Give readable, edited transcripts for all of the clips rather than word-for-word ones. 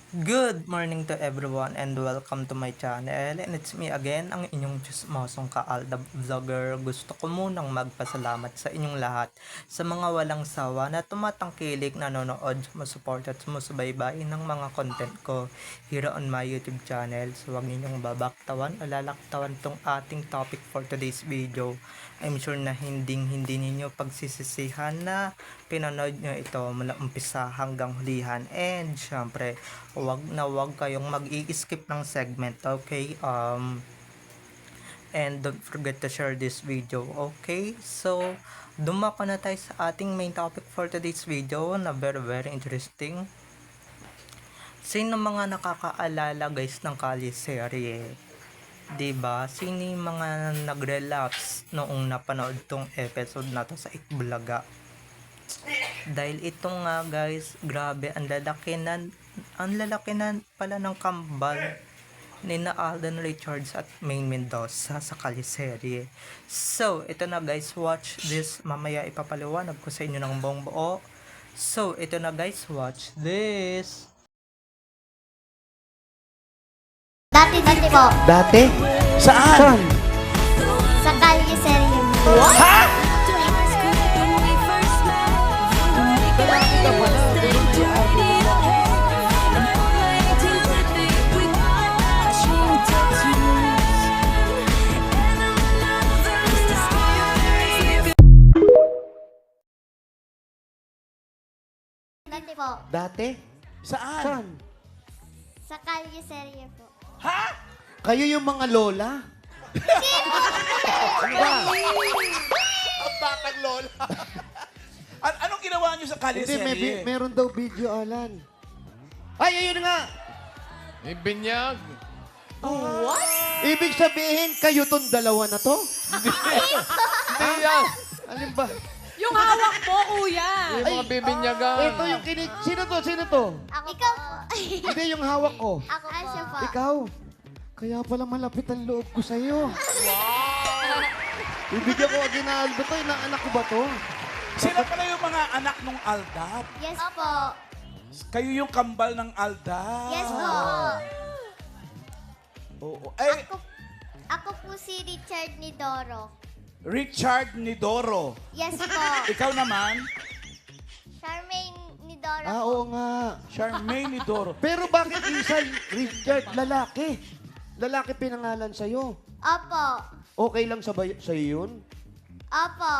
Good morning to everyone and welcome to my channel, and it's me again, ang inyong chismosong Kaalda Vlogger. Gusto ko munang magpasalamat sa inyong lahat sa mga walang sawa na tumatangkilik, nanonood, sumusuport at sumusubaybay ng mga content ko here on my YouTube channel. So huwag ninyong babaktawan o lalaktawan tong ating topic for today's video. I'm sure na hindi ninyo pagsisisihan na pinanood nyo ito mula umpisa hanggang hulihan, and syempre wag kayong mag-i-skip ng segment, okay? And don't forget to share this video, okay? So dumako na tayo sa ating main topic for today's video na very interesting. Sino mga nakakaalala guys ng Kali serye? 'Di ba? Sino yung mga nag-relapse noong napanood tong episode na to sa Itbulaga? Dahil ito nga guys, grabe, ang lalaki na pala ng kambal ni na Alden Richards at Maine Mendoza sa Kaliserye. So, ito na guys, watch this. Mamaya ipapaliwanag ko sa inyo ng buong buo. So, ito na guys, watch this. Dati po, Dati? Saan? sa Kalye Serye po. Ha? Dati po, Dati? Saan? sa Kalye Serye po. Ha? Kayo yung mga lola? Ano ba? Ang batang lola. Anong ginawa niyo sa Hindi, kaliserye? meron daw video, Alan. Ay, ayun nga! Ibinyag. Ibig sabihin, kayo tong dalawa na to? Hindi yan. Alin ba? Yung hawak mo, kuya. Yung mga bibinyagan. Ito yung kinig... Sino to? Sino to? Ako Ikaw po. Hindi, yung hawak ko. Ako po. Siya po. Ikaw. Kaya pala malapit ang loob ko sa'yo. Ibigyan ko aginaldo to. Anak ko ba to? Sila pala yung mga anak ng Aldab. Yes po. Kayo yung kambal ng Aldab. Yes po. Oo. Eh, Ako po si Richard Nidoro. Richard Nidoro. Yes po. Ikaw naman, Charmaine Nidoro Ah, po. oo nga. Charmaine Nidoro. Pero bakit isa, Richard, lalaki? Lalaki pinangalan sa'yo. Opo. Okay lang sa'yo yun? Opo.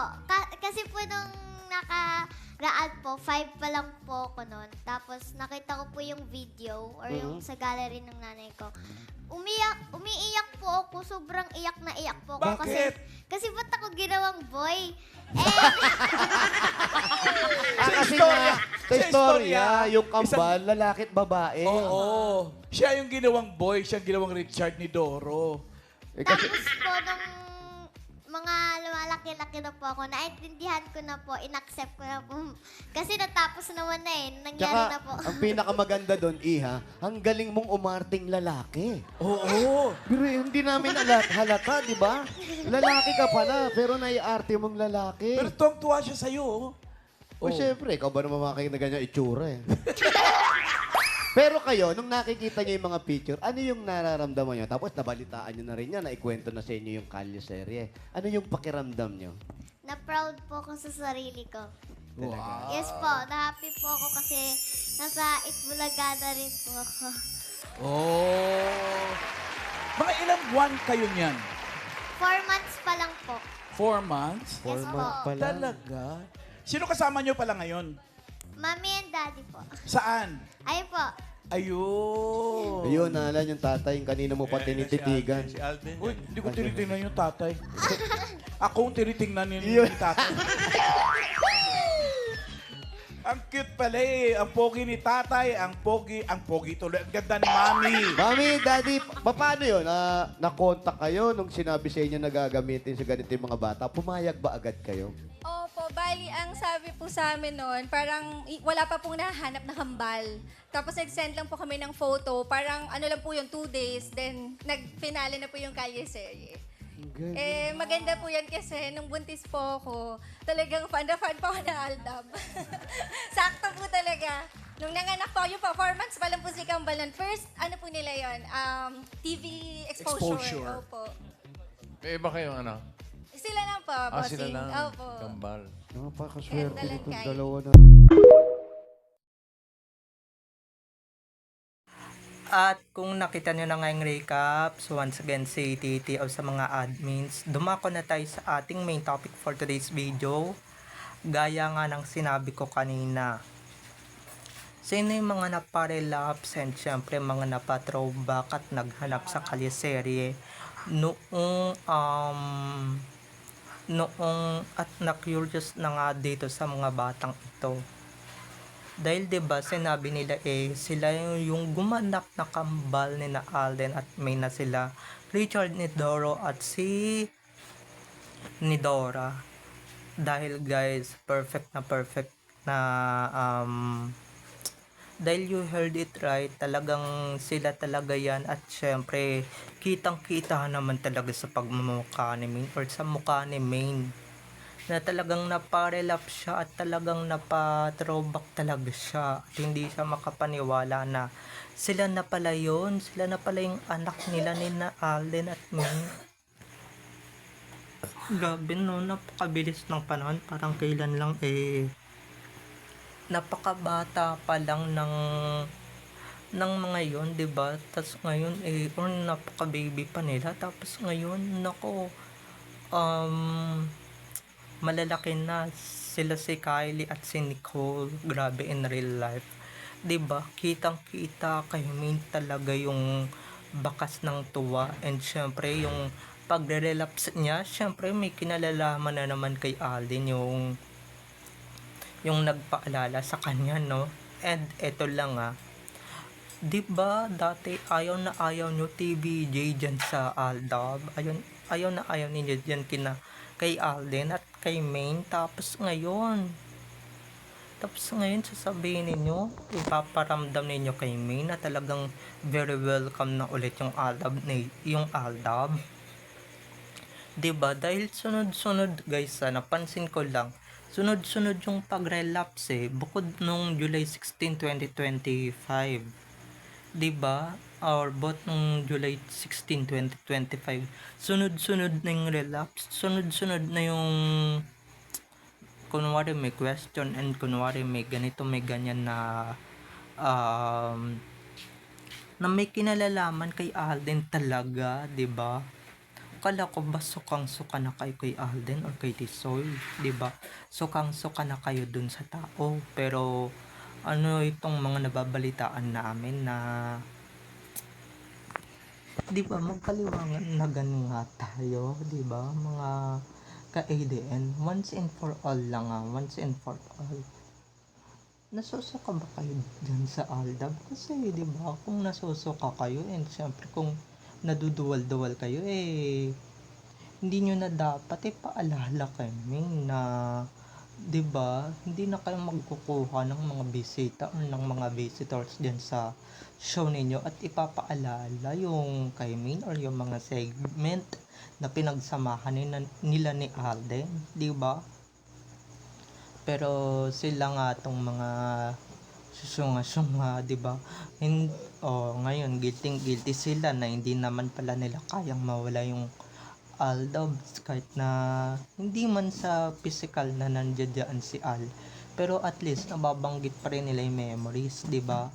Kasi po nung nakaraan po, 5 pa lang po ako nun. Tapos nakita ko po yung video or yung sa gallery ng nanay ko. Umiiyak po ako. Sobrang iyak na iyak po ako. Bakit? Kasi ba't ako ginawang boy? Kasi istorya. nga, sa Sa istorya, istorya, yung kambal, lalaki at babae. Oo. Siya yung ginawang boy, siya yung ginawang Richard Nidoro. Eh, kasi, Tapos po nung mga lumalaki-laki na po ako, naintindihan ko na po, inaccept ko na po. Kasi natapos naman na eh. Nangyari tsaka, na po. ang pinakamaganda doon, Iha, ang galing mong umarting lalaki. Oo. Pero hindi namin halata, di ba? Lalaki ka pala, pero naiarte mong lalaki. Pero tuwang-tuwa siya sa'yo. O syempre, ikaw ba naman makikita na ganyan itsura eh. Pero kayo, nung nakikita niyo yung mga picture, ano yung nararamdaman niyo? Tapos nabalitaan niyo na rin yan, naikwento na sa inyo yung Kalye serye. Ano yung pakiramdam niyo? Na-proud po ako sa sarili ko. Talaga. Yes po, na-happy po ako kasi nasa Itbulaga na rin po ako. Oh. Mga ilang buwan kayo niyan? 4 months pa lang po. 4 months? Yes po. Pala. Talaga? Sino kasama niyo pala ngayon? Mami and daddy po. Saan? Ayun po. Ayun. Ayun, Alan, yung tatay, yung kanina mo pa tinititigan. Uy, hindi ko tinitingnan yung tatay. Ako ang tinitingnan ni Yun. tatay. Ang cute pala eh. Ang pogi ni tatay, ang pogi tuloy. Ang ganda ni mami. Mami, daddy, paano yun? Na-contact kayo nung sinabi sa inyo na gagamitin sa ganito yung mga bata? Pumayag ba agad kayo? Opo, bali, ang sabi po sa amin noon, parang wala pa pong nahanap na kambal. Tapos nag-send lang po kami ng photo, parang ano lang po yung 2 days, then nag-finale na po yung Kalye serye. Eh, maganda po yan kasi nung buntis po ako, talagang fan na fan po ako na Aldab. Sakto po talaga. Nung nanganak po, yung performance pa lang po si Kambal nun. First, ano po nila yon TV exposure. Opo. May iba kayong ano? Sila lang po, Ah, bossing. sila lang. Opo. Kambal. Napakaswerte Ganda lang nitong kayo. dalawa na. At kung nakita nyo na ngayong recap, so once again si Titi o sa mga admins, dumako na tayo sa ating main topic for today's video. Gaya nga ng sinabi ko kanina, sino yung mga naparelapse and syempre mga napatrowback at naghanap sa kalyeserye noong at na-curious na nga dito sa mga batang ito. Dahil 'di ba sinabi nila sila yung gumanap na kambal ni na Alden at may na sila Richard Nidoro at si Nidora. Dahil guys, perfect na dahil you heard it right, talagang sila talaga yan at syempre kitang-kita naman talaga sa pagmumukha ni Maine or sa mukha ni Maine na talagang naparelapse siya at talagang napa-throwback talaga siya at hindi siya makapaniwala na sila na pala yun, sila na pala yung anak nila ni na Alden at Maine. Grabe no, napakabilis ng panahon, parang kailan lang napakabata pa lang ng mga yon, 'di ba? Tapos ngayon or napaka-baby pa nila, tapos ngayon nako malalaki na sila si Kylie at si Nicole. Grabe in real life. 'Di ba? Kitang-kita kay Maine talaga yung bakas ng tuwa and syempre yung pagre-relapse niya, syempre may kinalalaman na naman kay Alden yung nagpaalala sa kanya, no? And eto lang 'di ba dati ayaw na ayaw nyo TVJ dyan sa Aldab, ayaw na ayaw ninyo dyan kay Alden at kay Maine, tapos ngayon sasabihin ninyo, ipaparamdam ninyo kay Maine na talagang very welcome na ulit yung Aldab. 'Di ba? Dahil sunod-sunod guys, napansin ko lang, sunod-sunod yung pag-relapse bukod nung July 16, 2025. 'Di ba? Or both nung July 16, 2025. Sunod-sunod na yung relapse, sunod-sunod na yung kunwari may question and kunwari may ganito may ganyan na may kinalalaman kay Alden talaga, 'di ba? Kala ko ba sukang-suka na kayo kay Alden or kay Tisoy, 'di ba? Sukang-suka na kayo dun sa tao, pero ano itong mga nababalitaan namin na 'di ba magpaliwanag na ganun nga tayo, 'di ba? Mga ka-ADN, once and for all lang once and for all. Nasusuka ba kayo dyan sa Aldab? Kasi 'di ba kung nasusuka kayo and syempre kung naduduwal-duwal kayo hindi nyo na dapat paalala kami na 'di ba hindi na kayo magkukuha ng mga bisita or ng mga visitors diyan sa show ninyo at ipapaalala yung kay Maine or yung mga segment na pinagsamahan nila ni Alden, 'di ba? Pero sila nga tong mga susunga-sunga, 'di ba? Ngayon guilty sila na hindi naman pala nila kayang mawala yung Aldab kahit na hindi man sa physical na nandiyan si Al, pero at least nababanggit pa rin nila yung memories, 'di ba?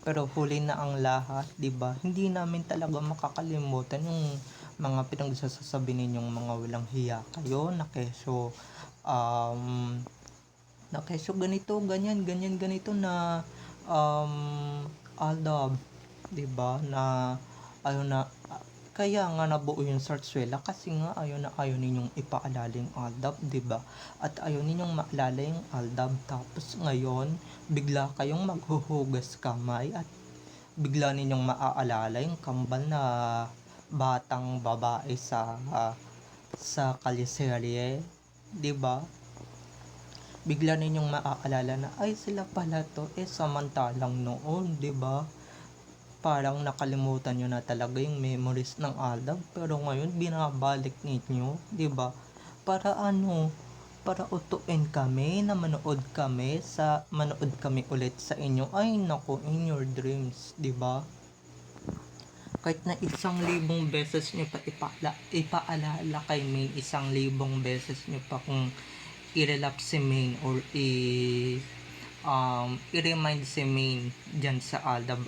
Pero huli na ang lahat, 'di ba? Hindi namin talaga makakalimutan yung mga pinagsasabi ninyong mga walang hiya kayo na keso ganito, ganyan ganito na Aldab, 'di ba? Na ayaw na kaya nga nabuo yung Sarsuela kasi nga ayaw ninyong ipaalala yung Aldab, 'di ba? At ayaw ninyong maalala yung Aldab, tapos ngayon bigla kayong maghuhugas kamay at bigla ninyong maaalala yung kambal na batang babae sa kalyeserye, 'di ba? Bigla ninyong maaalala na ay sila pala to, samantalang noon, 'di ba? Parang nakalimutan nyo na talaga yung memories ng Aldab, pero ngayon binabalik ninyo, 'di ba? Para para utuin kami na manood kami ulit sa inyo. Ay nako, in your dreams, di ba? Kahit na 1,000 beses nyo pa ipaalala kay Main, 1,000 beses nyo pa kung i-relapse si Main or i-remind si Main dyan sa aldab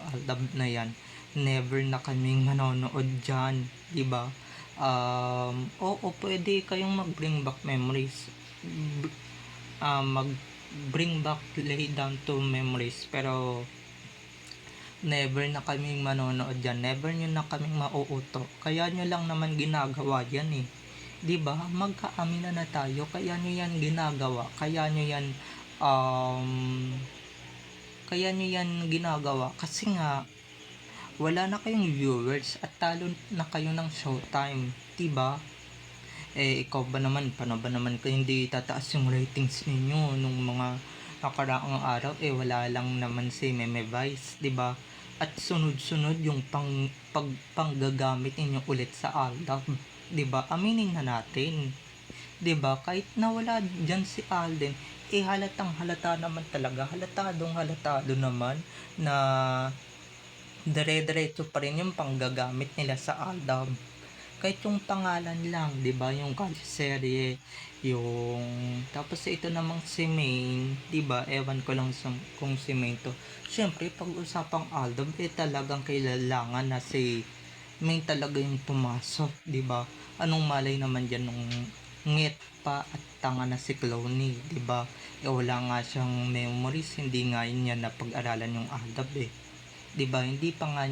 na yan, never na kaming manonood dyan, di ba? Oo, pwede kayong mag-bring back memories, mag-bring back, lay down to memories, pero never na kaming manonood dyan, never nyo na kaming mauuto, kaya nyo lang naman ginagawa yan eh, di ba? Magkaamin na tayo, kaya nyo yan ginagawa, kaya nyo yan ginagawa kasi nga wala na kayong viewers at talo na kayo ng Showtime, diba? Ikaw ba naman, paano ba naman kayo hindi tataas yung ratings ninyo nung mga nakaraang araw? Wala lang naman si Meme Vice, diba? At sunod-sunod yung panggagamit ninyo ulit sa Aldab, diba? Aminin na natin, diba? Kahit nawala dyan si Alden, halatang halata naman talaga, halatado naman na dire-diretso pa rin yung panggagamit nila sa Aldab. Kahit yung pangalan lang, di ba? Yung serye, yung... Tapos ito namang si Main, di ba? Ewan ko lang kung si Main to. Siyempre, pag-usapang Aldab, talagang kailangan na si Main talaga yung pumasok, di ba? Anong malay naman dyan nung ngit pa at tanga na si Clowny, di ba? Wala nga siyang memories, hindi nga niya napag-aralan yung Aldab eh. Di ba? Hindi nga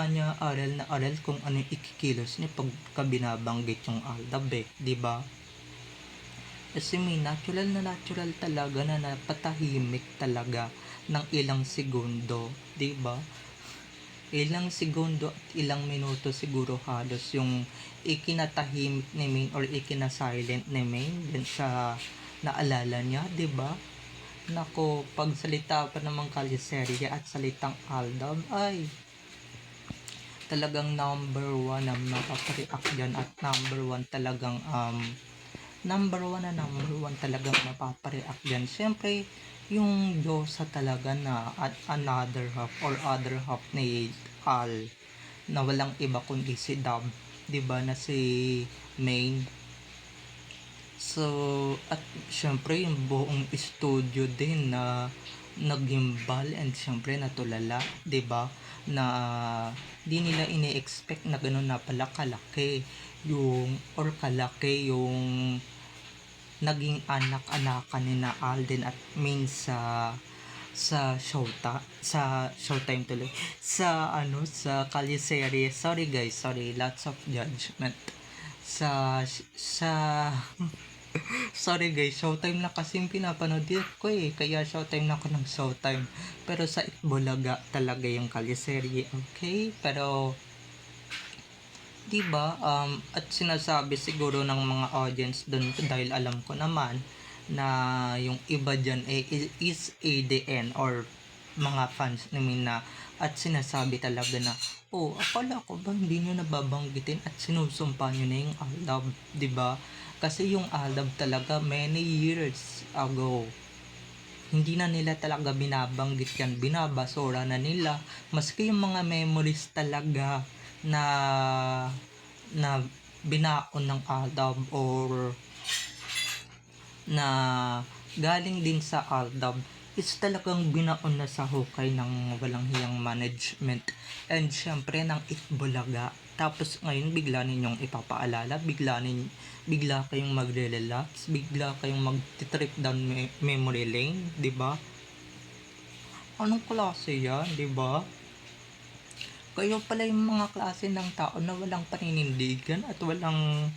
niya aral kung ano yung ikikilos niya pagka binabanggit yung Aldab eh, di ba? Kasi may natural talaga na napatahimik talaga ng ilang segundo, di ba? Ilang segundo at ilang minuto siguro halos yung ikinatahimik ni Main or ikinasilent ni Main din sa naalala niya, di ba? Nako, pag salita pa namang kalyeserye at salitang Aldab, ay talagang number 1 na mapapareact dyan at number 1 talagang talagang mapapareact dyan. Siyempre, yung Diyosa talaga na at another half or other half ni Al na walang iba kundi si Dab, diba, na si Main. So, at syempre yung buong studio din na nagimbal and syempre natulala, 'di ba? Na di nila ini-expect na gano'n na pala kalaki yung naging anak-anakan ni na Alden at Main sa Showtime tuloy. Sa kalyeserye. Sorry guys, lots of judgment. Sorry guys, Showtime na kasi yung pinapanood ko eh. Kaya Showtime na ako ng Showtime. Pero sa Itbulaga talaga yung kalyeserye, okay? Pero, diba, at sinasabi siguro ng mga audience dun dahil alam ko naman na yung iba dyan is ADN or mga fans namin na at sinasabi talaga na akala ko ba hindi nyo nababanggitin at sinusumpa nyo na yung Aldab, diba? Kasi yung Aldab talaga many years ago hindi na nila talaga binabanggit yan, binabasura na nila, maski yung mga memories talaga na binaon ng Aldab or na galing din sa Aldab is talagang binaon na sa hukay ng walang hiyang management and syempre ng Itbulaga. Tapos ngayon bigla ninyong ipapaalala, bigla kayong magre-relapse, bigla kayong mag-trip down memory lane, di ba? Anong klase yan, di ba? Kayo pala yung mga klase ng tao na walang paninindigan at walang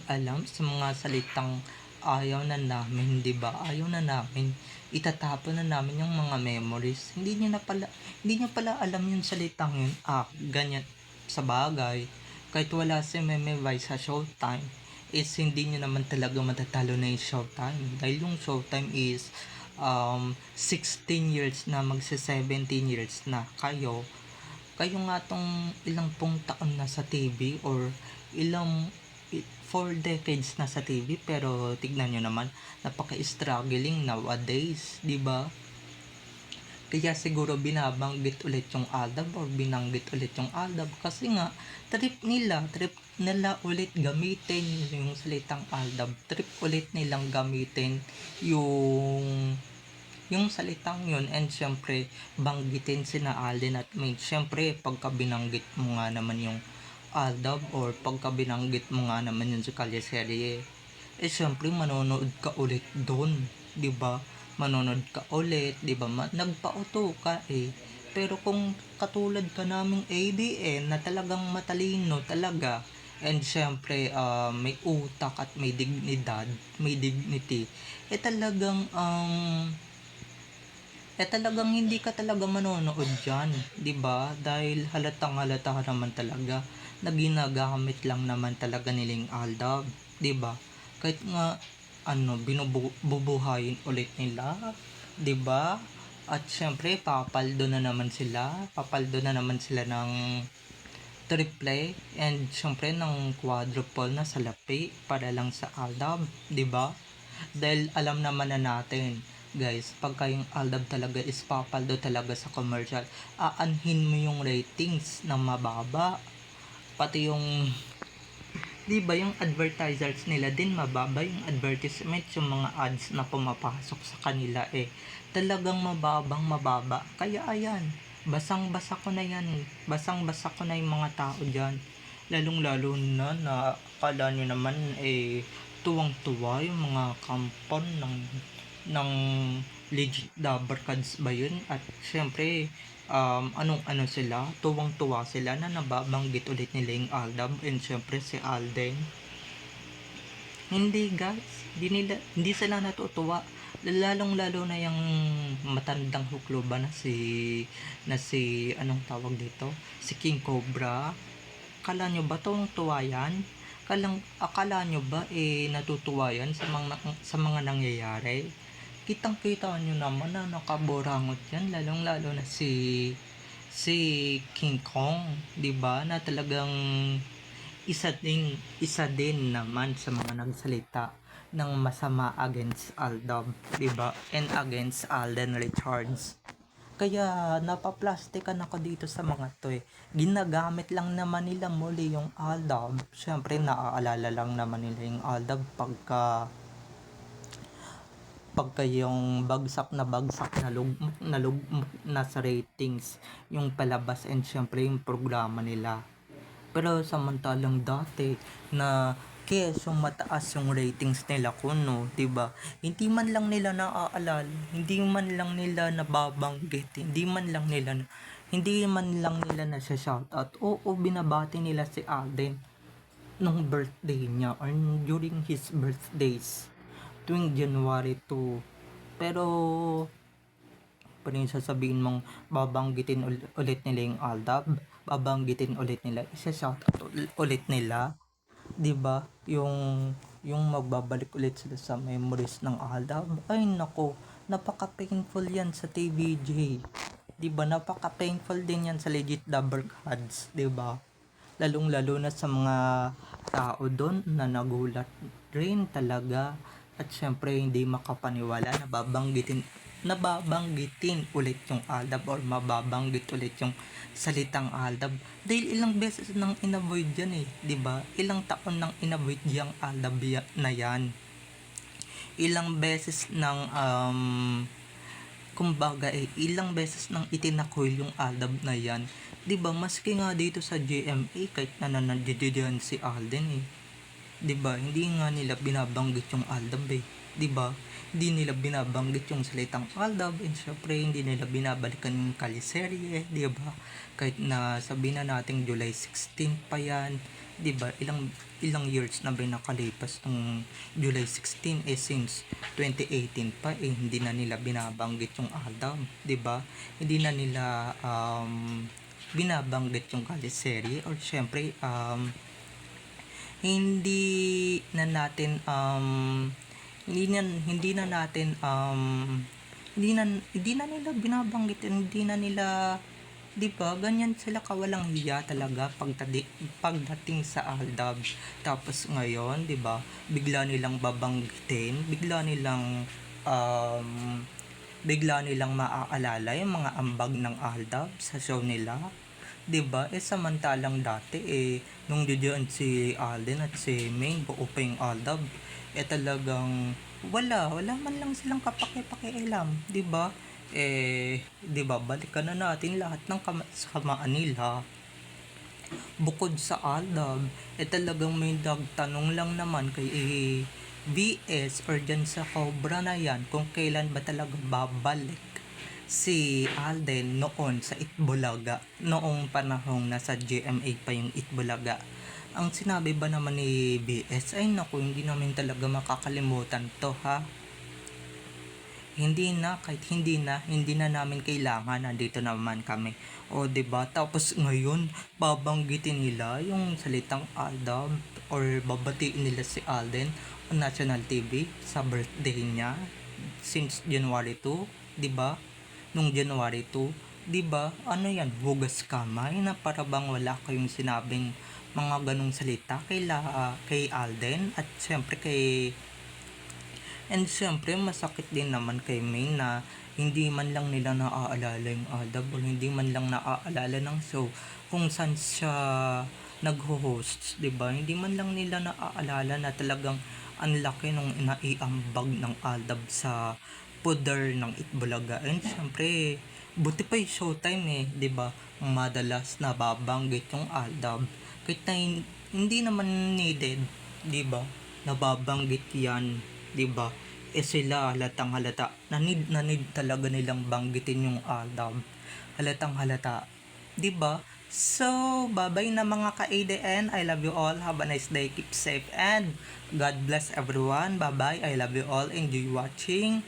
alam sa mga salitang ayaw na namin, di ba? Ayaw na namin, itatapon na namin yung mga memories. Hindi niya pala alam yung salitang yun. Ganyan sa bagay. Kahit wala si Meme Vice sa Showtime, is hindi niya naman talaga matatalo na yung Showtime. Dahil yung Showtime is 16 years na, magse-17 years na kayo nga tong ilang pong taon na sa TV or ilang 4 decades na sa TV, pero tignan nyo naman, napaka-struggling nowadays, di ba? Kaya siguro binabanggit ulit yung Aldab or binanggit ulit yung Aldab kasi nga trip nila ulit gamitin yung salitang Aldab. Trip ulit nilang gamitin yung salitang yun, and syempre banggitin sina Alden at May. Syempre pagka binanggit mo nga naman yung Aldab or pagka binanggit mo nga naman yung sa Kalyeserye, syempre manonood ka ulit doon, di ba? Manonood ka ulit, di ba? Nagpa-auto ka eh. Pero kung katulad ka naming ABN na talagang matalino talaga, and syempre may utak at may dignidad, may dignity, talagang hindi ka talaga manonood dyan, di ba? Dahil halatang halata naman talaga na ginagamit lang naman talaga nilang Aldab, di ba? Kahit nga binubuhayin ulit nila, 'di ba? At syempre papaldo na naman sila ng triple and syempre ng quadruple na salapi para lang sa Aldab, 'di ba? Dahil alam naman na natin, guys, pagka yung Aldab talaga is papaldo talaga sa commercial, aanhin mo yung ratings na mababa, pati yung, di ba, yung advertisers nila din mababa, yung advertisement, yung mga ads na pumapasok sa kanila talagang mababa. Kaya ayan, basang-basa ko na yung mga tao dyan, lalong-lalo na akala nyo naman tuwang-tuwa yung mga kampon ng legit Dabber Cards ba yun, at syempre anong sila, tuwang-tuwa sila na nababanggit ulit nila yung Aldab and syempre si Alden. Hindi guys, hindi sila natutuwa, lalong-lalo na yung matandang hukluba na si anong tawag dito, si King Cobra. Akala nyo ba tuwang-tuwa yan? Akala nyo ba natutuwa yan sa mga nangyayari? Kitang-kita nyo naman na nakaborangot yan, lalong-lalo na si King Kong, 'di ba? Na talagang isa din naman sa mga nagsalita ng masama against Aldab, 'di ba? And against Alden Richards. Kaya napaplastikan ako dito sa mga to Ginagamit lang naman nila muli yung Aldab. Syempre naaalala lang naman nila yung Aldab pagka yung bagsak na lugmok na sa ratings yung palabas and syempre yung programa nila. Pero samantalang dati na keso mataas yung ratings nila kuno, 'di ba? Hindi man lang nila naaalala, hindi man lang nila nababanggit, hindi man lang nila na shoutout. Oo, binabati nila si Alden nung birthday niya or during his birthdays tuwing January 2. Pero pa rin sasabihin mong babanggitin ulit nila yung Aldab, babanggitin ulit nila, isa-shoutout ulit nila, 'di ba? Yung magbabalik ulit sila sa memories ng Aldab. Ay nako, napaka-painful yan sa TVJ. 'Di ba? Napaka-painful din yan sa legit Dabber Cards, 'di ba? Lalong-lalo na sa mga tao doon na nagulat rin talaga. At syempre hindi makapaniwala na babanggitin ulit yung Aldab or mababanggit ulit yung salitang Aldab. Dahil ilang beses nang inavoid yan 'di ba? Ilang taon nang inavoid yung Aldab na yan. Ilang beses nang kumbaga ilang beses nang itinakoy yung Aldab na yan. 'Di ba? Maski nga dito sa GMA kahit nandiyan si Alden 'di ba? Hindi nga nila binabanggit yung Aldab 'di ba? Hindi nila binabanggit yung salitang Aldab and syempre hindi nila binabalikan yung Kalyeserye, 'di ba? Kahit na sabihin na nating July 16 pa yan, 'di ba? Ilang years na ba nakalipas ng July 16 since 2018 pa hindi na nila binabanggit yung Aldab, 'di ba? Hindi na nila binabanggit yung Kalyeserye or syempre hindi na nila binabanggit, hindi na nila 'Di ba? Ganyan sila kawalang hiya talaga pagdating sa Aldab. Tapos ngayon, 'di ba? Bigla nilang babanggitin, um, bigla nilang maaalala yung mga ambag ng Aldab sa show nila. 'Di ba? Samantalang dati nung diyan si Alden at si Maine buo pa yung Aldab, talagang wala man lang silang kapake-pakialam, 'di ba? 'Di ba, balikan na natin lahat ng kasamaan nila. Bukod sa Aldab, talagang may nagtanong lang naman kay VS or dyan sa Cobra na yan kung kailan ba talaga babalik si Alden noon sa Itbulaga, noong panahong nasa GMA pa yung Itbulaga. Ang sinabi ba naman ni BS ay naku, hindi namin talaga makakalimutan to ha. Hindi na, kahit hindi na namin kailangan, nandito naman kami. O, 'di ba? Tapos ngayon, babanggitin nila yung salitang Aldab or babatiin nila si Alden on national TV sa birthday niya since January 2, 'di ba? Nung January 2, 'di ba? Ano 'yan? Hugas kamay na para bang wala kayong sinabing mga ganong salita kay Alden at syempre syempre, masakit din naman kay May na hindi man lang nila naaalala yung Aldab o hindi man lang naaalala ng show kung saan siya nag-host, 'di ba? Hindi man lang nila naaalala na talagang ang laki nung naiambag ng Aldab sa poder ng Itbulaga. And syempre, buti pa yung showtime 'di ba? Madalas nababanggit yung Aldab. Kahit na hindi naman needed, 'di ba? Nababanggit 'yan, 'di ba? Sila halatang halata. Na need talaga nilang banggitin yung Aldab. Halatang halata. 'Di ba? So, bye-bye na mga ka-ADN. I love you all. Have a nice day. Keep safe and God bless everyone. Bye-bye. I love you all. Enjoy watching.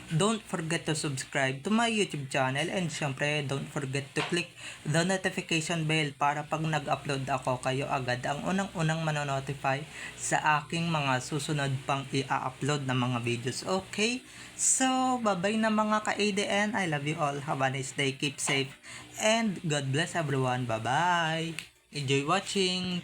Don't forget to subscribe to my YouTube channel and syempre don't forget to click the notification bell para pag nag-upload ako kayo agad ang unang-unang manonotify sa aking mga susunod pang i-upload na mga videos. Okay? So, bye-bye na mga ka-ADN. I love you all. Have a nice day. Keep safe and God bless everyone. Bye-bye. Enjoy watching.